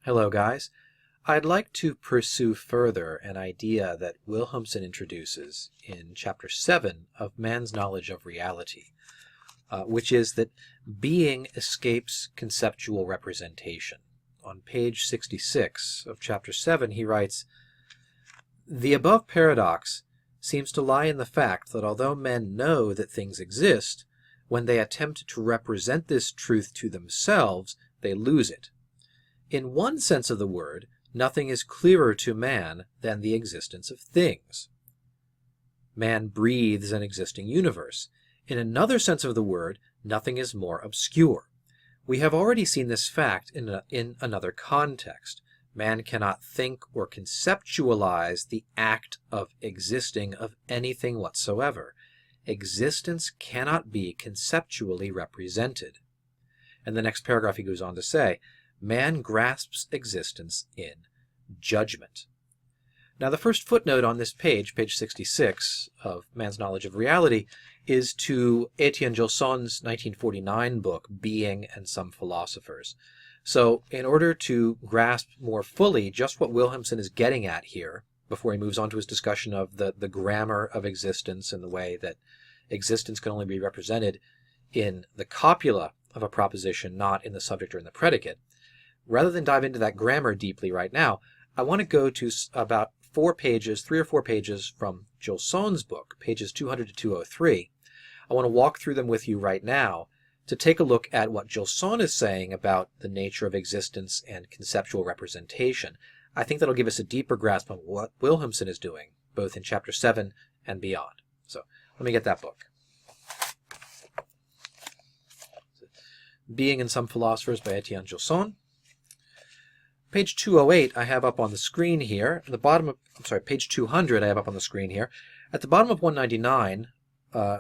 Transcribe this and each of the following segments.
Hello guys. I'd like to pursue further an idea that Wilhelmsen introduces in chapter 7 of Man's Knowledge of Reality, which is that being escapes conceptual representation. On page 66 of chapter 7 he writes, "The above paradox seems to lie in the fact that although men know that things exist, when they attempt to represent this truth to themselves, they lose it. In one sense of the word, nothing is clearer to man than the existence of things. Man breathes an existing universe. In another sense of the word, nothing is more obscure. We have already seen this fact in another context. Man cannot think or conceptualize the act of existing of anything whatsoever. Existence cannot be conceptually represented." And the next paragraph he goes on to say, "Man grasps existence in judgment." Now the first footnote on this page, page 66 of Man's Knowledge of Reality, is to Gilson's 1949 book, Being and Some Philosophers. So in order to grasp more fully just what Wilhelmsen is getting at here, before he moves on to his discussion of the grammar of existence and the way that existence can only be represented in the copula of a proposition, not in the subject or in the predicate, rather than dive into that grammar deeply right now, I want to go to about 3 or 4 pages from Gilson's book, pages 200 to 203. I want to walk through them with you right now to take a look at what Gilson is saying about the nature of existence and conceptual representation. I think that'll give us a deeper grasp on what Wilhelmsen is doing, both in chapter 7 and beyond. So let me get that book. Being and Some Philosophers by Gilson. Page 208 I have up on the screen here. At the bottom of, page 200 I have up on the screen here. At the bottom of 199,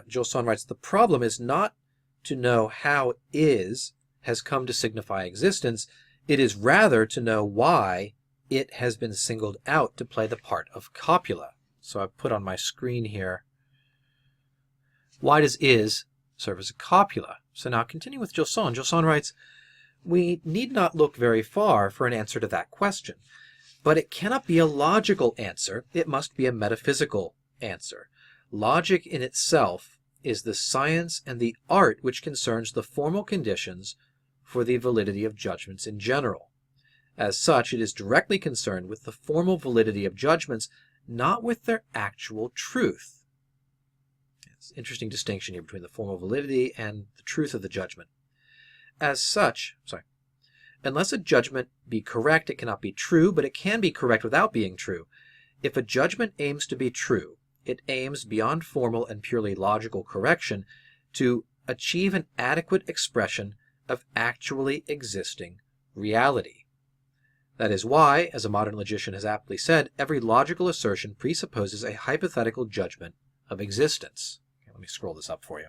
Gilson writes, "The problem is not to know how is has come to signify existence. It is rather to know why it has been singled out to play the part of copula." So I've put on my screen here, why does is serve as a copula? So now continue with Gilson. Gilson writes, "We need not look very far for an answer to that question. But it cannot be a logical answer. It must be a metaphysical answer. Logic in itself is the science and the art which concerns the formal conditions for the validity of judgments in general. As such, it is directly concerned with the formal validity of judgments, not with their actual truth." It's an interesting distinction here between the formal validity and the truth of the judgment. As such, unless a judgment be correct, it cannot be true, but it can be correct without being true. If a judgment aims to be true, it aims beyond formal and purely logical correction to achieve an adequate expression of actually existing reality. That is why, as a modern logician has aptly said, every logical assertion presupposes a hypothetical judgment of existence. Okay, let me scroll this up for you.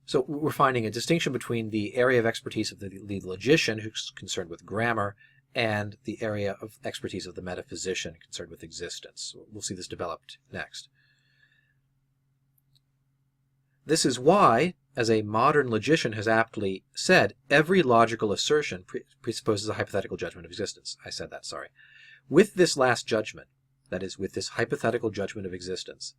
So we're finding a distinction between the area of expertise of the logician, who's concerned with grammar, and the area of expertise of the metaphysician, concerned with existence. We'll see this developed next. This is why, as a modern logician has aptly said, every logical assertion presupposes a hypothetical judgment of existence. I said that, sorry. With this last judgment, that is, with this hypothetical judgment of existence,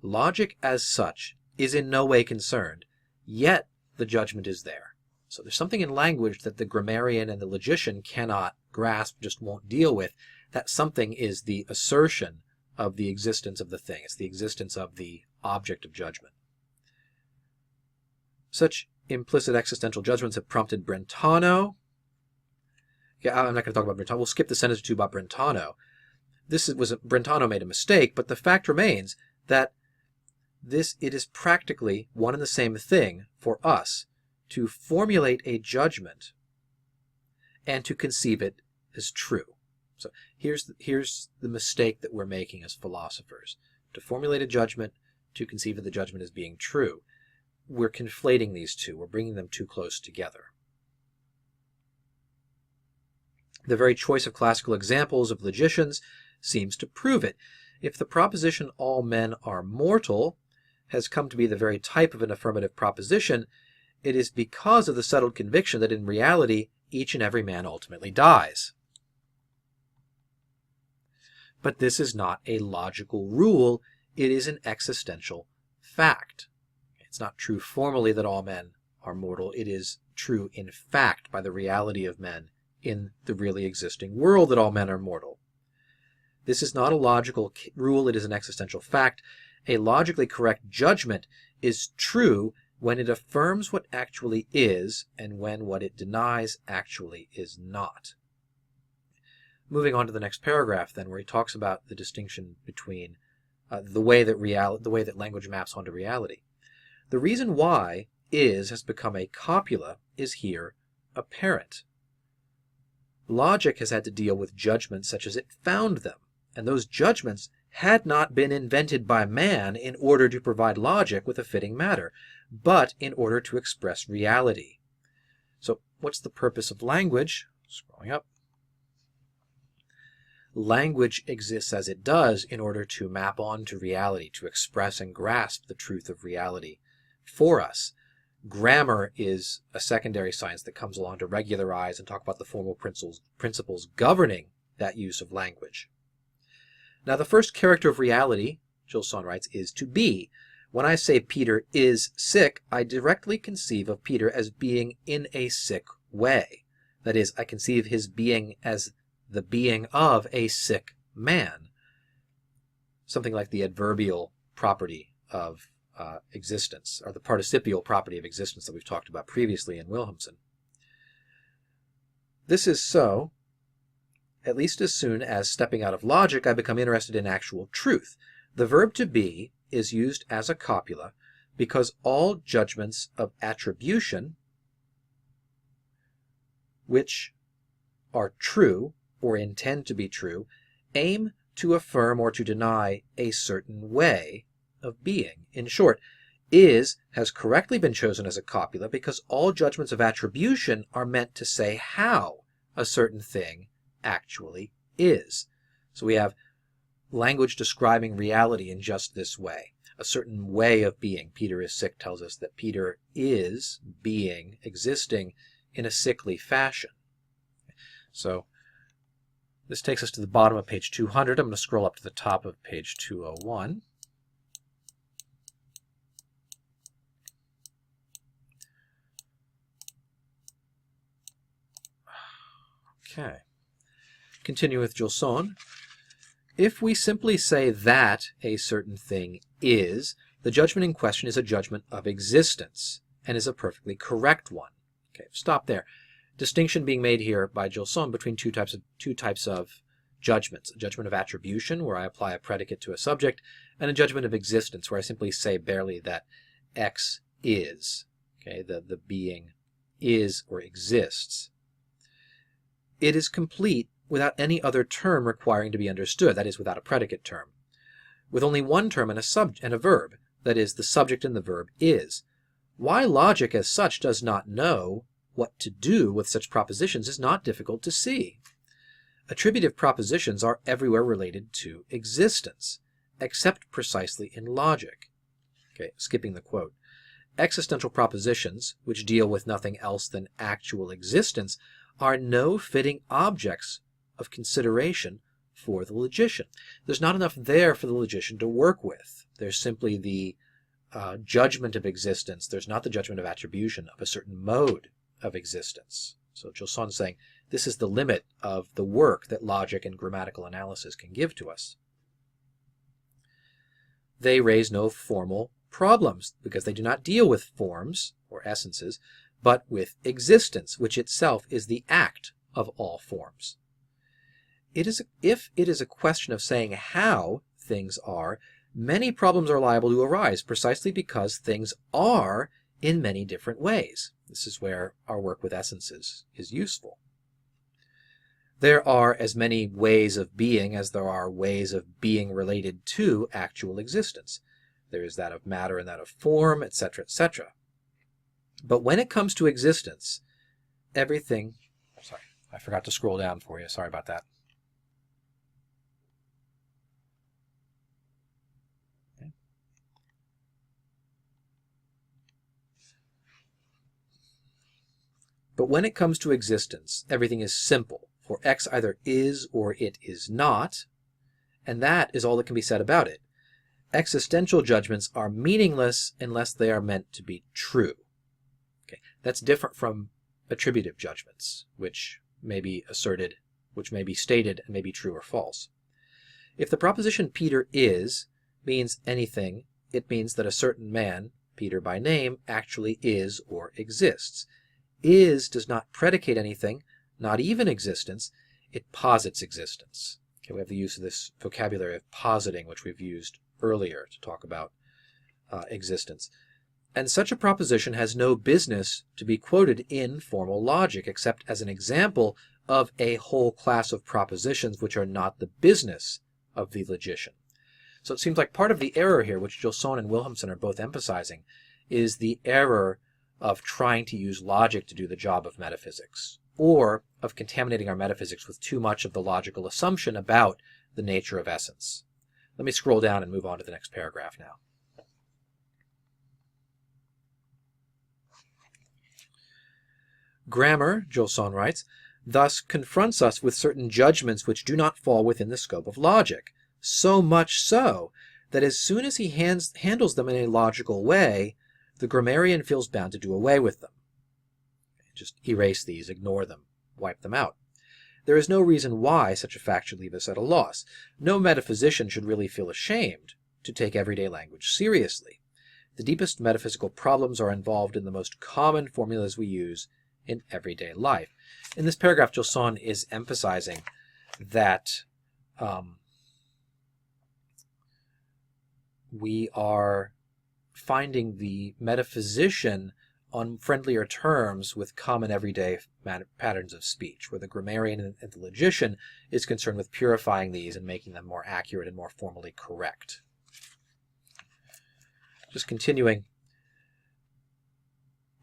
logic as such is in no way concerned, yet the judgment is there. So there's something in language that the grammarian and the logician cannot grasp, just won't deal with. That something is the assertion of the existence of the thing. It's the existence of the object of judgment. Such implicit existential judgments have prompted Brentano. Yeah, I'm not going to talk about Brentano. We'll skip the sentence or two about Brentano. Brentano made a mistake, but the fact remains that it is practically one and the same thing for us to formulate a judgment and to conceive it as true. So here's the mistake that we're making as philosophers. To formulate a judgment, to conceive of the judgment as being true. We're conflating these two. We're bringing them too close together. The very choice of classical examples of logicians seems to prove it. If the proposition all men are mortal has come to be the very type of an affirmative proposition, it is because of the settled conviction that in reality, each and every man ultimately dies. But this is not a logical rule, it is an existential fact. It's not true formally that all men are mortal, it is true in fact by the reality of men in the really existing world that all men are mortal. This is not a logical rule, it is an existential fact. A logically correct judgment is true when it affirms what actually is and when what it denies actually is not. Moving on to the next paragraph then, where he talks about the distinction between the way that language maps onto reality. The reason why is has become a copula is here apparent. Logic has had to deal with judgments such as it found them, and those judgments had not been invented by man in order to provide logic with a fitting matter, but in order to express reality. So what's the purpose of language? Scrolling up. Language exists as it does in order to map onto reality, to express and grasp the truth of reality for us. Grammar is a secondary science that comes along to regularize and talk about the formal principles governing that use of language. Now, the first character of reality, Gilson writes, is to be. When I say Peter is sick, I directly conceive of Peter as being in a sick way. That is, I conceive his being as the being of a sick man. Something like the adverbial property of existence, or the participial property of existence that we've talked about previously in Wilhelmsen. This is so, at least as soon as, stepping out of logic, I become interested in actual truth. The verb to be is used as a copula because all judgments of attribution, which are true or intend to be true, aim to affirm or to deny a certain way of being. In short, is has correctly been chosen as a copula because all judgments of attribution are meant to say how a certain thing actually is. So we have language describing reality in just this way. A certain way of being. Peter is sick tells us that Peter is being, existing in a sickly fashion. So this takes us to the bottom of page 200. I'm going to scroll up to the top of page 201. Okay. Continue with Gilson. If we simply say that a certain thing is, the judgment in question is a judgment of existence and is a perfectly correct one. Okay, stop there. Distinction being made here by Gilson between two types of judgments. A judgment of attribution, where I apply a predicate to a subject, and a judgment of existence, where I simply say barely that X is. Okay, the being is or exists. It is complete without any other term requiring to be understood, that is, without a predicate term. With only one term and a verb, that is, the subject and the verb is. Why logic as such does not know what to do with such propositions is not difficult to see. Attributive propositions are everywhere related to existence, except precisely in logic. Okay, skipping the quote. Existential propositions, which deal with nothing else than actual existence, are no fitting objects of consideration for the logician. There's not enough there for the logician to work with. There's simply the judgment of existence. There's not the judgment of attribution of a certain mode of existence. So Gilson is saying this is the limit of the work that logic and grammatical analysis can give to us. They raise no formal problems because they do not deal with forms or essences, but with existence, which itself is the act of all forms. If it is a question of saying how things are, many problems are liable to arise precisely because things are in many different ways. This is where our work with essences is useful. There are as many ways of being as there are ways of being related to actual existence. There is that of matter and that of form, etc., etc. But when it comes to existence, everything... Sorry, I forgot to scroll down for you. Sorry about that. Okay. But when it comes to existence, everything is simple, for X either is or it is not, and that is all that can be said about it. Existential judgments are meaningless unless they are meant to be true. Okay, that's different from attributive judgments, which may be asserted, which may be stated and may be true or false. If the proposition Peter is means anything, it means that a certain man, Peter by name, actually is or exists. Is does not predicate anything, not even existence, it posits existence. Okay, we have the use of this vocabulary of positing, which we've used earlier to talk about existence. And such a proposition has no business to be quoted in formal logic, except as an example of a whole class of propositions which are not the business of the logician. So it seems like part of the error here, which Gilson and Wilhelmsen are both emphasizing, is the error of trying to use logic to do the job of metaphysics, or of contaminating our metaphysics with too much of the logical assumption about the nature of essence. Let me scroll down and move on to the next paragraph now. Grammar, Gilson writes, thus confronts us with certain judgments which do not fall within the scope of logic, so much so that as soon as he handles them in a logical way, the grammarian feels bound to do away with them. Just erase these, ignore them, wipe them out. There is no reason why such a fact should leave us at a loss. No metaphysician should really feel ashamed to take everyday language seriously. The deepest metaphysical problems are involved in the most common formulas we use in everyday life. In this paragraph, Gilson is emphasizing that we are finding the metaphysician on friendlier terms with common everyday patterns of speech, where the grammarian and the logician is concerned with purifying these and making them more accurate and more formally correct. Just continuing,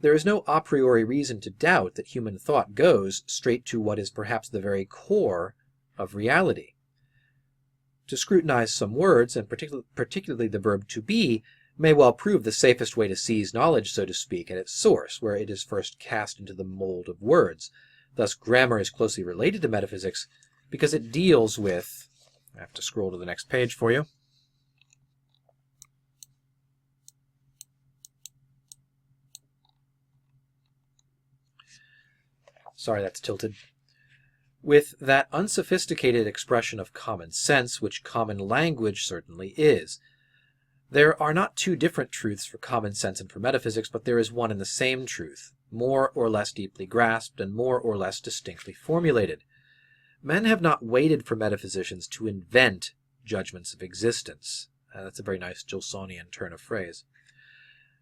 there is no a priori reason to doubt that human thought goes straight to what is perhaps the very core of reality. To scrutinize some words, and particularly the verb to be, may well prove the safest way to seize knowledge, so to speak, at its source, where it is first cast into the mold of words. Thus, grammar is closely related to metaphysics because it deals with... I have to scroll to the next page for you. Sorry, that's tilted. With that unsophisticated expression of common sense, which common language certainly is. There are not two different truths for common sense and for metaphysics, but there is one and the same truth, more or less deeply grasped and more or less distinctly formulated. Men have not waited for metaphysicians to invent judgments of existence. That's a very nice Gilsonian turn of phrase.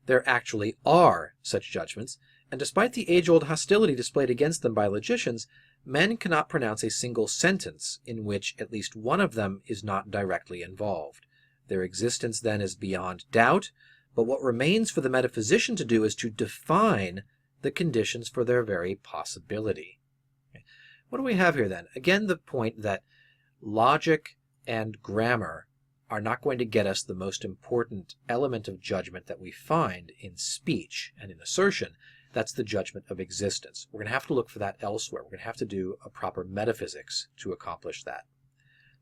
There actually are such judgments, and despite the age-old hostility displayed against them by logicians, men cannot pronounce a single sentence in which at least one of them is not directly involved. Their existence then is beyond doubt, but what remains for the metaphysician to do is to define the conditions for their very possibility. Okay. What do we have here then? Again, the point that logic and grammar are not going to get us the most important element of judgment that we find in speech and in assertion. That's the judgment of existence. We're going to have to look for that elsewhere. We're going to have to do a proper metaphysics to accomplish that.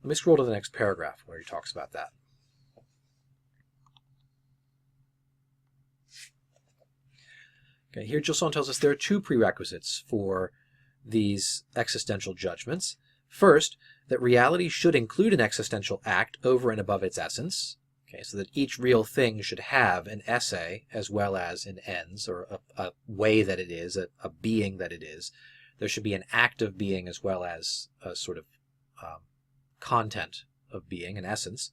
Let me scroll to the next paragraph where he talks about that. Okay, here Gilson tells us there are two prerequisites for these existential judgments. First, that reality should include an existential act over and above its essence. Okay, so that each real thing should have an esse as well as an ens, or a way that it is, a being that it is. There should be an act of being as well as a sort of content of being, an essence.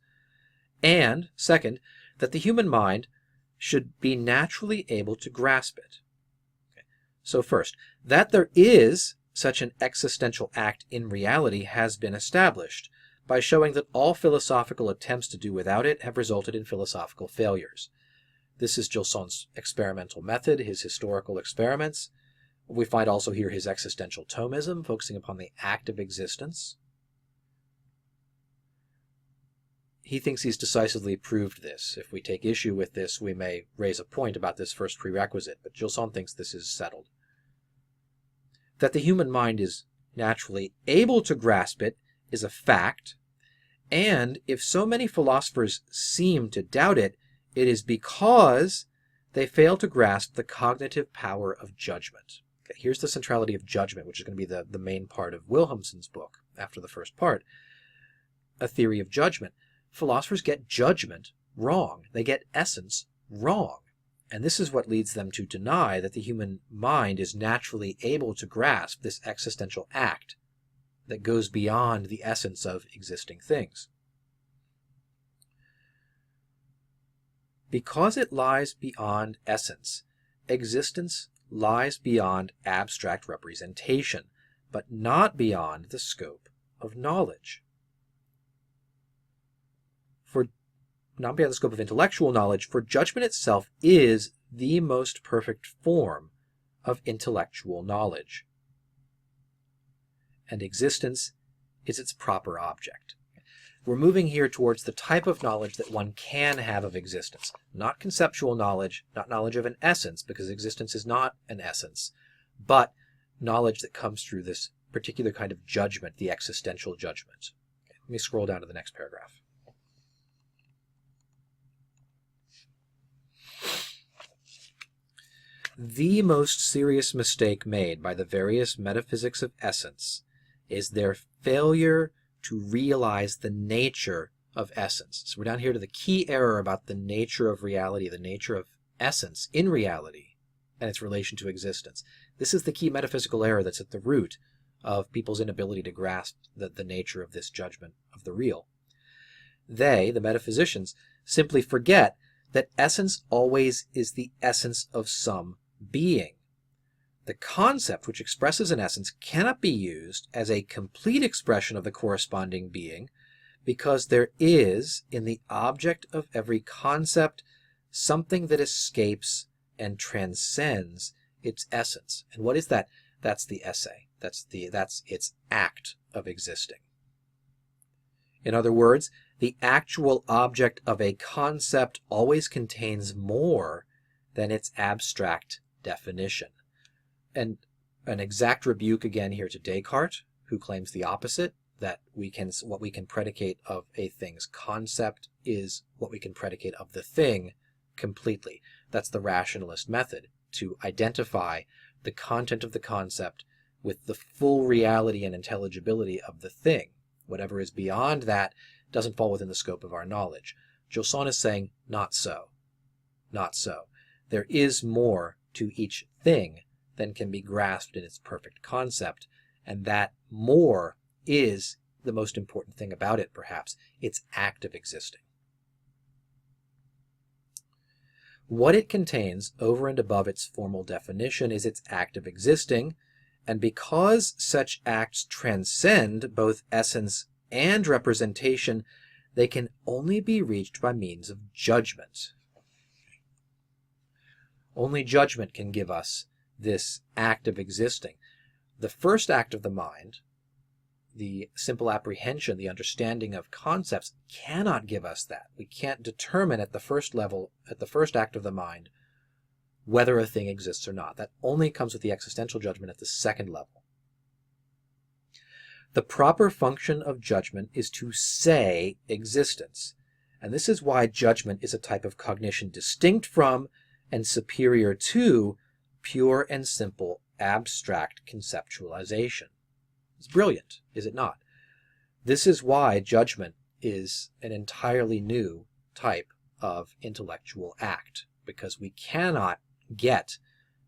And second, that the human mind should be naturally able to grasp it. Okay. So first, that there is such an existential act in reality has been established by showing that all philosophical attempts to do without it have resulted in philosophical failures. This is Gilson's experimental method, his historical experiments. We find also here his existential Thomism, focusing upon the act of existence. He thinks he's decisively proved this. If we take issue with this, we may raise a point about this first prerequisite, but Gilson thinks this is settled. That the human mind is naturally able to grasp it is a fact, and if so many philosophers seem to doubt it, it is because they fail to grasp the cognitive power of judgment. Okay, here's the centrality of judgment, which is going to be the main part of Wilhelmsen's book after the first part. A theory of judgment. Philosophers get judgment wrong. They get essence wrong. And this is what leads them to deny that the human mind is naturally able to grasp this existential act that goes beyond the essence of existing things. Because it lies beyond essence, existence lies beyond abstract representation, but not beyond the scope of knowledge. Not beyond the scope of intellectual knowledge, for judgment itself is the most perfect form of intellectual knowledge. And existence is its proper object. We're moving here towards the type of knowledge that one can have of existence. Not conceptual knowledge, not knowledge of an essence, because existence is not an essence, but knowledge that comes through this particular kind of judgment, the existential judgment. Okay, let me scroll down to the next paragraph. The most serious mistake made by the various metaphysics of essence is their failure to realize the nature of essence. So we're down here to the key error about the nature of reality, the nature of essence in reality, and its relation to existence. This is the key metaphysical error that's at the root of people's inability to grasp the nature of this judgment of the real. They, the metaphysicians, simply forget that essence always is the essence of some being. The concept which expresses an essence cannot be used as a complete expression of the corresponding being, because there is, in the object of every concept, something that escapes and transcends its essence. And what is that? That's the esse. That's its act of existing. In other words, the actual object of a concept always contains more than its abstract definition. And an exact rebuke again here to Descartes, who claims the opposite, that what we can predicate of a thing's concept is what we can predicate of the thing completely. That's the rationalist method, to identify the content of the concept with the full reality and intelligibility of the thing. Whatever is beyond that doesn't fall within the scope of our knowledge. Gilson is saying, not so. Not so. There is more to each thing than can be grasped in its perfect concept, and that more is the most important thing about it, perhaps, its act of existing. What it contains over and above its formal definition is its act of existing, and because such acts transcend both essence and representation, they can only be reached by means of judgment. Only judgment can give us this act of existing. The first act of the mind, the simple apprehension, the understanding of concepts, cannot give us that. We can't determine at the first level, at the first act of the mind, whether a thing exists or not. That only comes with the existential judgment at the second level. The proper function of judgment is to say existence, and this is why judgment is a type of cognition distinct from and superior to pure and simple abstract conceptualization. It's brilliant, is it not? This is why judgment is an entirely new type of intellectual act, because we cannot get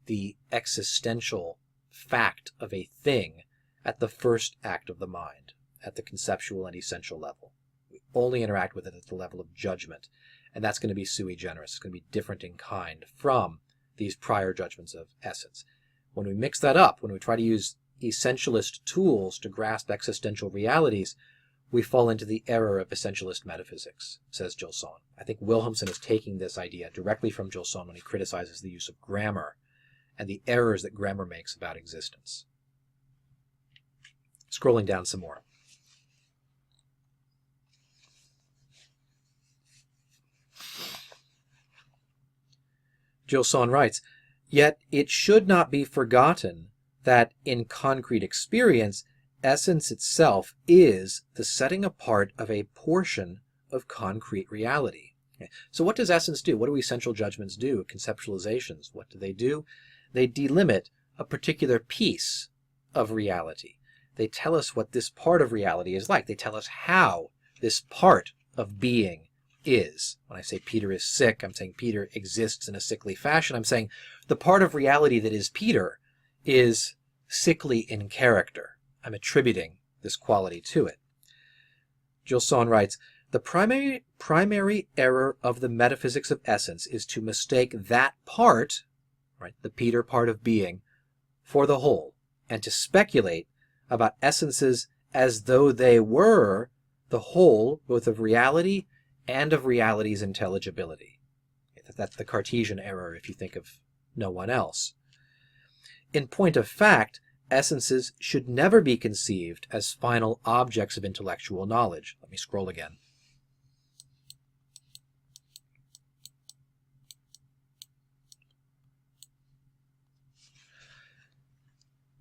the existential fact of a thing at the first act of the mind, at the conceptual and essential level. We only interact with it at the level of judgment, and that's going to be sui generis. It's going to be different in kind from these prior judgments of essence. When we mix that up, when we try to use essentialist tools to grasp existential realities, we fall into the error of essentialist metaphysics, says Gilson. I think Wilhelmsen is taking this idea directly from Gilson when he criticizes the use of grammar and the errors that grammar makes about existence. Scrolling down some more. Gilson writes, "Yet it should not be forgotten that in concrete experience, essence itself is the setting apart of a portion of concrete reality. So what does essence do? What do essential judgments do? Conceptualizations, what do? They delimit a particular piece of reality. They tell us what this part of reality is like. They tell us how this part of being is. When I say Peter is sick, I'm saying Peter exists in a sickly fashion. I'm saying the part of reality that is Peter is sickly in character. I'm attributing this quality to it. Gilson writes, the primary error of the metaphysics of essence is to mistake that part, right, the Peter part of being, for the whole, and to speculate about essences as though they were the whole, both of reality and of reality's intelligibility. That's the Cartesian error if you think of no one else. In point of fact, essences should never be conceived as final objects of intellectual knowledge. Let me scroll again.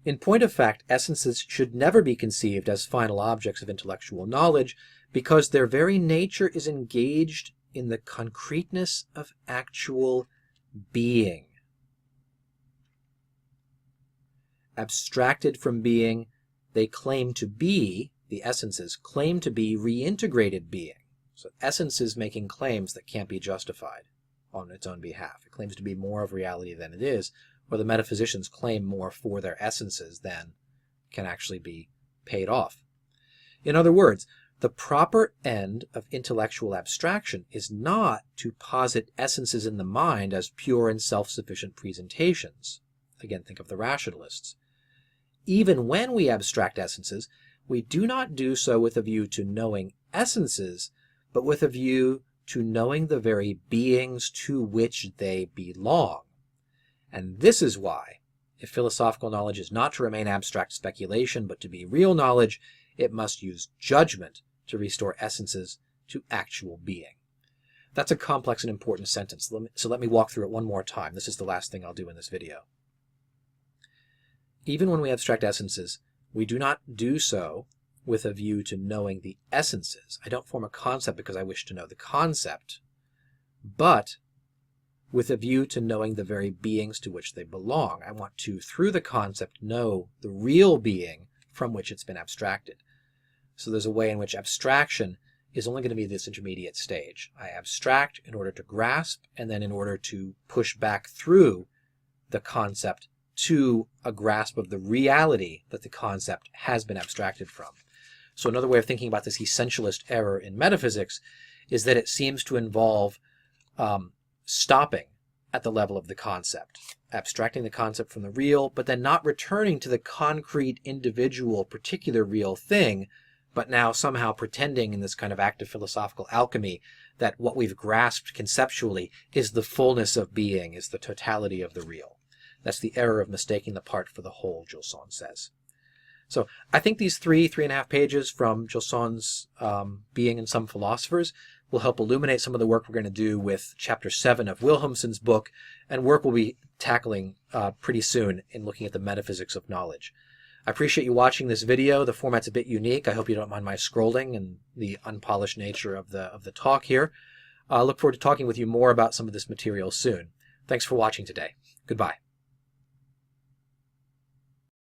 In point of fact, essences should never be conceived as final objects of intellectual knowledge because their very nature is engaged in the concreteness of actual being. Abstracted from being, they claim to be, the essences claim to be reintegrated being. So essence is making claims that can't be justified on its own behalf. It claims to be more of reality than it is, or the metaphysicians claim more for their essences than can actually be paid off. In other words, the proper end of intellectual abstraction is not to posit essences in the mind as pure and self-sufficient presentations. Again, think of the rationalists. Even when we abstract essences, we do not do so with a view to knowing essences, but with a view to knowing the very beings to which they belong. And this is why, if philosophical knowledge is not to remain abstract speculation, but to be real knowledge, it must use judgment to restore essences to actual being. That's a complex and important sentence, so let me walk through it one more time. This is the last thing I'll do in this video. Even when we abstract essences, we do not do so with a view to knowing the essences. I don't form a concept because I wish to know the concept, but with a view to knowing the very beings to which they belong. I want to, through the concept, know the real being from which it's been abstracted. So there's a way in which abstraction is only going to be this intermediate stage. I abstract in order to grasp, and then in order to push back through the concept to a grasp of the reality that the concept has been abstracted from. So another way of thinking about this essentialist error in metaphysics is that it seems to involve stopping at the level of the concept, abstracting the concept from the real, but then not returning to the concrete, individual, particular real thing, but now somehow pretending in this kind of act of philosophical alchemy that what we've grasped conceptually is the fullness of being, is the totality of the real. That's the error of mistaking the part for the whole, Gilson says. So I think these 3.5 pages from Gilson's Being and Some Philosophers will help illuminate some of the work we're going to do with Chapter 7 of Wilhelmsen's book, and work we'll be tackling pretty soon in looking at the metaphysics of knowledge. I appreciate you watching this video. The format's a bit unique. I hope you don't mind my scrolling and the unpolished nature of the talk here. I look forward to talking with you more about some of this material soon. Thanks for watching today. Goodbye.